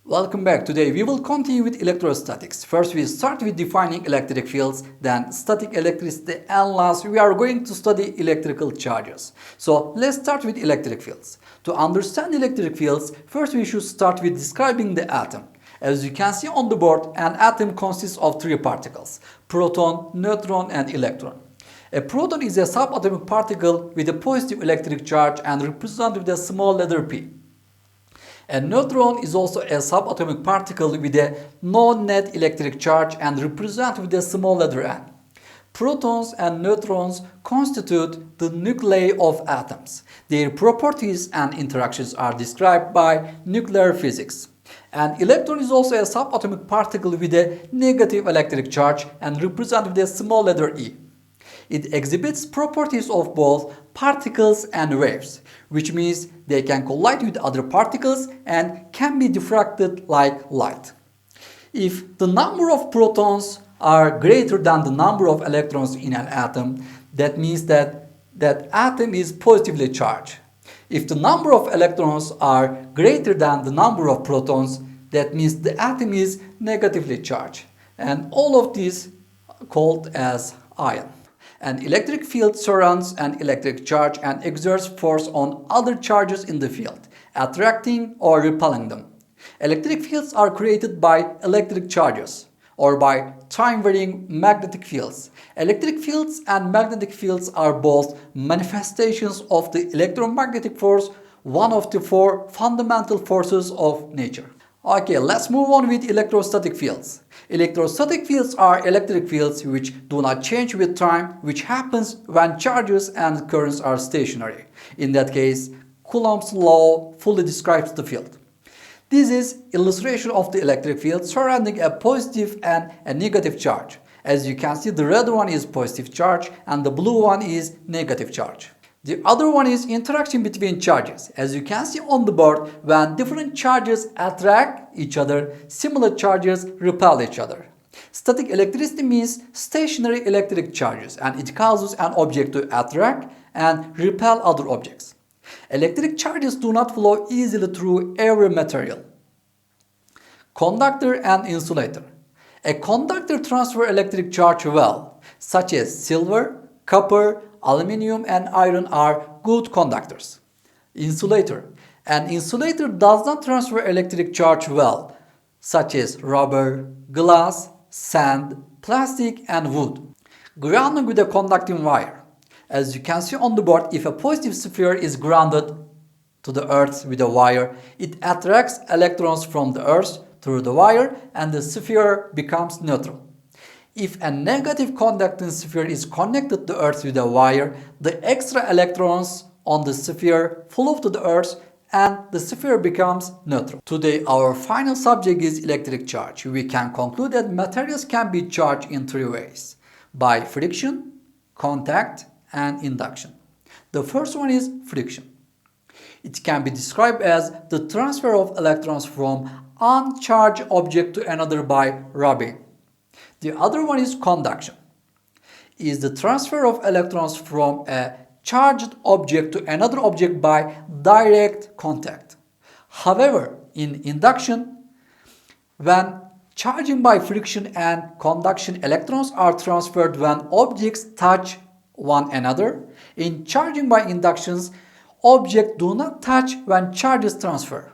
Welcome back. Today we will continue with electrostatics. First we start with defining electric fields, then static electricity, and last we are going to study electrical charges. So let's start with electric fields. To understand electric fields, first we should start with describing the atom. As you can see on the board, an atom consists of three particles: proton, neutron, and electron. A proton is a subatomic particle with a positive electric charge and represented with a small letter p. A neutron is also a subatomic particle with a non-net electric charge and represented with a small letter n. Protons and neutrons constitute the nuclei of atoms. Their properties and interactions are described by nuclear physics. An electron is also a subatomic particle with a negative electric charge and represented with a small letter e. It exhibits properties of both particles and waves, which means they can collide with other particles and can be diffracted like light. If the number of protons are greater than the number of electrons in an atom, that means that that atom is positively charged. If the number of electrons are greater than the number of protons, that means the atom is negatively charged. And all of these called as ion. An electric field surrounds an electric charge and exerts force on other charges in the field, attracting or repelling them. Electric fields are created by electric charges or by time-varying magnetic fields. Electric fields and magnetic fields are both manifestations of the electromagnetic force, one of the four fundamental forces of nature. Okay, let's move on with electrostatic fields. Electrostatic fields are electric fields which do not change with time, which happens when charges and currents are stationary. In that case, Coulomb's law fully describes the field. This is illustration of the electric field surrounding a positive and a negative charge. As you can see, the red one is positive charge and the blue one is negative charge. The other one is interaction between charges. As you can see on the board, when different charges attract each other, similar charges repel each other. Static electricity means stationary electric charges, and it causes an object to attract and repel other objects. Electric charges do not flow easily through every material. Conductor and insulator. A conductor transfers electric charge well, such as silver, copper, aluminium and iron are good conductors. Insulator. An insulator does not transfer electric charge well, such as rubber, glass, sand, plastic and wood. Grounding with a conducting wire. As you can see on the board, if a positive sphere is grounded to the earth with a wire, it attracts electrons from the earth through the wire and the sphere becomes neutral. If a negative conducting sphere is connected to Earth with a wire, the extra electrons on the sphere flow to the Earth and the sphere becomes neutral. Today our final subject is electric charge. We can conclude that materials can be charged in three ways: by friction, contact, and induction. The first one is friction. It can be described as the transfer of electrons from uncharged object to another by rubbing. The other one is conduction. It is the transfer of electrons from a charged object to another object by direct contact. However, in induction, when charging by friction and conduction, electrons are transferred when objects touch one another. In charging by inductions, objects do not touch when charges transfer.